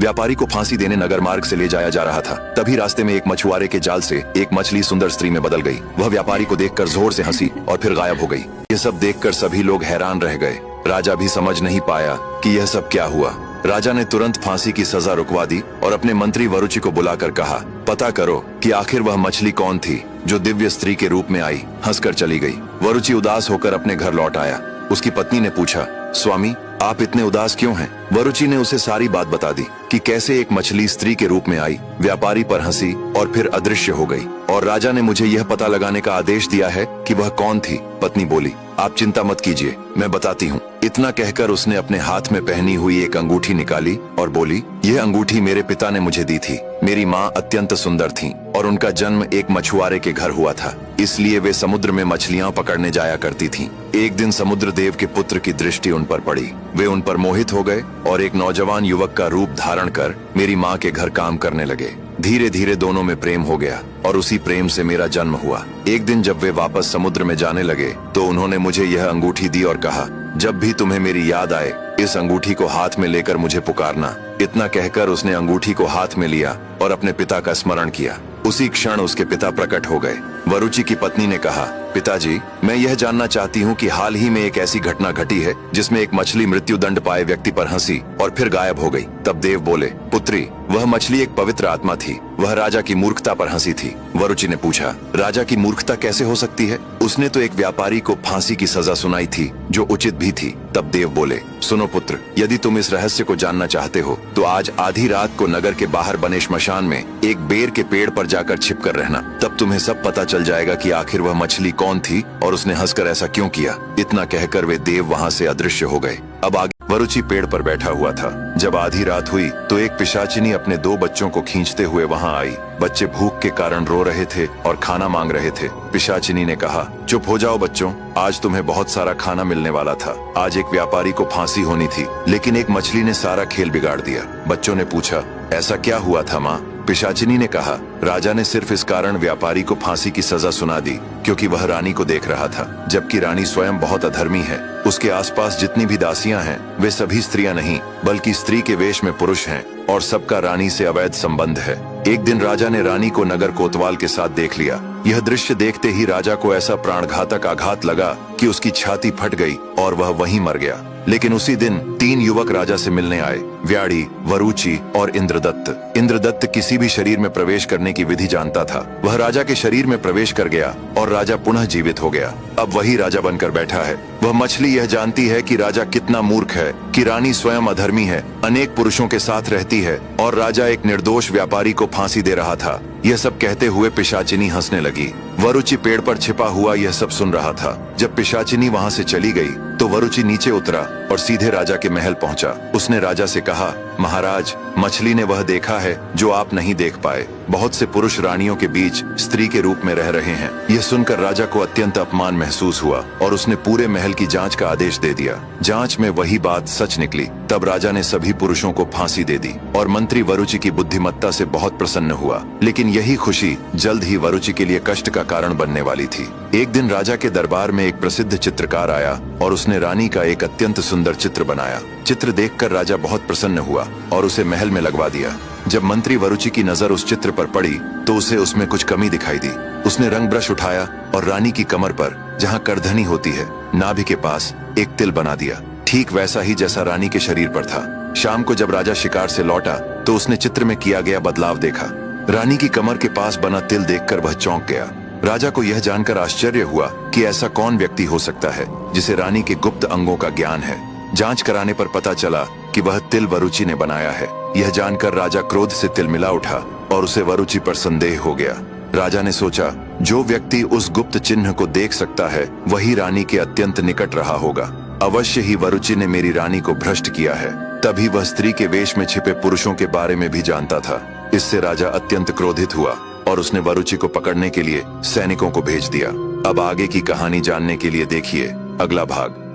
व्यापारी को फांसी देने नगर मार्ग से ले जाया जा रहा था। तभी रास्ते में एक मछुआरे के जाल से एक मछली सुंदर स्त्री में बदल गई। वह व्यापारी को देखकर जोर से हंसी और फिर गायब हो गई। ये सब देखकर सभी लोग हैरान रह गए। राजा भी समझ नहीं पाया कि यह सब क्या हुआ। राजा ने तुरंत फांसी की सजा रुकवा दी और अपने मंत्री वरुचि को बुलाकर कहा, पता करो कि आखिर वह मछली कौन थी जो दिव्य स्त्री के रूप में आई। हंसकर चली गई। वरुचि उदास होकर अपने घर लौट आया। उसकी पत्नी ने पूछा, स्वामी आप इतने उदास क्यों हैं? वरुचि ने उसे सारी बात बता दी कि कैसे एक मछली स्त्री के रूप में आई, व्यापारी पर हंसी और फिर अदृश्य हो गई, और राजा ने मुझे यह पता लगाने का आदेश दिया है कि वह कौन थी। पत्नी बोली, आप चिंता मत कीजिए, मैं बताती हूँ। इतना कहकर उसने अपने हाथ में पहनी हुई एक अंगूठी निकाली और बोली, यह अंगूठी मेरे पिता ने मुझे दी थी। मेरी माँ अत्यंत सुंदर थी और उनका जन्म एक मछुआरे के घर हुआ था, इसलिए वे समुद्र में मछलियाँ पकड़ने जाया करती थीं। एक दिन समुद्र देव के पुत्र की दृष्टि उन पर पड़ी। वे उन पर मोहित हो गए और एक नौजवान युवक का रूप धारण कर मेरी माँ के घर काम करने लगे। धीरे धीरे दोनों में प्रेम हो गया और उसी प्रेम से मेरा जन्म हुआ। एक दिन जब वे वापस समुद्र में जाने लगे तो उन्होंने मुझे यह अंगूठी दी और कहा, जब भी तुम्हें मेरी याद आए इस अंगूठी को हाथ में लेकर मुझे पुकारना। इतना कहकर उसने अंगूठी को हाथ में लिया और अपने पिता का स्मरण किया। उसी क्षण उसके पिता प्रकट हो गए। वरुचि की पत्नी ने कहा, पिताजी मैं यह जानना चाहती हूँ कि हाल ही में एक ऐसी घटना घटी है जिसमें एक मछली मृत्यु दंड पाए व्यक्ति पर हंसी और फिर गायब हो गई। तब देव बोले, पुत्री वह मछली एक पवित्र आत्मा थी, वह राजा की मूर्खता पर हंसी थी। वरुचि ने पूछा, राजा की मूर्खता कैसे हो सकती है? उसने तो एक व्यापारी को फांसी की सजा सुनाई थी जो उचित भी थी। तब देव बोले, सुनो पुत्र, यदि तुम इस रहस्य को जानना चाहते हो तो आज आधी रात को नगर के बाहर बने श्मशान में एक बेर के पेड़ पर जाकर छिप कर रहना। तब तुम्हें सब पता चल जाएगा कि आखिर वह मछली कौन थी और उसने हंसकर ऐसा क्यों किया। इतना कहकर वे देव वहाँ से अदृश्य हो गए। अब आगे वरुचि पेड़ पर बैठा हुआ था। जब आधी रात हुई तो एक पिशाचिनी अपने 2 बच्चों को खींचते हुए वहां आई। बच्चे भूख के कारण रो रहे थे और खाना मांग रहे थे। पिशाचिनी ने कहा, चुप हो जाओ बच्चों, आज तुम्हें बहुत सारा खाना मिलने वाला था। आज एक व्यापारी को फांसी होनी थी, लेकिन एक मछली ने सारा खेल बिगाड़ दिया। बच्चों ने पूछा, ऐसा क्या हुआ था माँ? पिशाचिनी ने कहा, राजा ने सिर्फ इस कारण व्यापारी को फांसी की सजा सुना दी क्योंकि वह रानी को देख रहा था, जबकि रानी स्वयं बहुत अधर्मी है। उसके आसपास जितनी भी दासियां हैं वे सभी स्त्रियां नहीं बल्कि स्त्री के वेश में पुरुष हैं और सबका रानी से अवैध संबंध है। एक दिन राजा ने रानी को नगर कोतवाल के साथ देख लिया। यह दृश्य देखते ही राजा को ऐसा प्राणघातक आघात लगा कि उसकी छाती फट गई और वह वहीं मर गया। लेकिन उसी दिन 3 युवक राजा से मिलने आए, व्याड़ी, वरुचि और इंद्रदत्त। इंद्रदत्त किसी भी शरीर में प्रवेश करने की विधि जानता था। वह राजा के शरीर में प्रवेश कर गया और राजा पुनः जीवित हो गया। अब वही राजा बनकर बैठा है। वह मछली यह जानती है कि राजा कितना मूर्ख है, कि रानी स्वयं अधर्मी है, अनेक पुरुषों के साथ रहती है और राजा एक निर्दोष व्यापारी को फांसी दे रहा था। यह सब कहते हुए पिशाचिनी हंसने लगी। वरुचि पेड़ पर छिपा हुआ यह सब सुन रहा था। जब पिशाचिनी वहां से चली गई तो वरुचि नीचे उतरा और सीधे राजा के महल पहुंचा। उसने राजा से कहा, महाराज, मछली ने वह देखा है जो आप नहीं देख पाए। बहुत से पुरुष रानियों के बीच स्त्री के रूप में रह रहे हैं। यह सुनकर राजा को अत्यंत अपमान महसूस हुआ और उसने पूरे महल की जांच का आदेश दे दिया। जांच में वही बात सच निकली। तब राजा ने सभी पुरुषों को फांसी दे दी और मंत्री वरुचि की बुद्धिमत्ता से बहुत प्रसन्न हुआ। लेकिन यही खुशी जल्द ही वरुचि के लिए कष्ट का कारण बनने वाली थी। एक दिन राजा के दरबार में एक प्रसिद्ध चित्रकार आया और उसने रानी का एक अत्यंत सुंदर चित्र बनाया। चित्र देखकर राजा बहुत प्रसन्न हुआ और उसे महल में लगवा दिया। जब मंत्री वरुचि की नजर उस चित्र पर पड़ी तो उसे उसमें कुछ कमी दिखाई दी। उसने रंग ब्रश उठाया और रानी की कमर पर, जहाँ करधनी होती है, नाभि के पास एक तिल बना दिया, ठीक वैसा ही जैसा रानी के शरीर पर था। शाम को जब राजा शिकार से लौटा तो उसने चित्र में किया गया बदलाव देखा। रानी की कमर के पास बना तिल देखकर वह चौंक गया। राजा को यह जानकर आश्चर्य हुआ कि ऐसा कौन व्यक्ति हो सकता है जिसे रानी के गुप्त अंगों का ज्ञान है। जांच कराने पर पता चला कि वह तिल वरुचि ने बनाया है। यह जानकर राजा क्रोध से तिलमिला उठा और उसे वरुचि पर संदेह हो गया। राजा ने सोचा, जो व्यक्ति उस गुप्त चिन्ह को देख सकता है वही रानी के अत्यंत निकट रहा होगा। अवश्य ही वरुचि ने मेरी रानी को भ्रष्ट किया है। तभी वह स्त्री के वेश में छिपे पुरुषों के बारे में भी जानता था। इससे राजा अत्यंत क्रोधित हुआ और उसने वरुचि को पकड़ने के लिए सैनिकों को भेज दिया। अब आगे की कहानी जानने के लिए देखिए अगला भाग।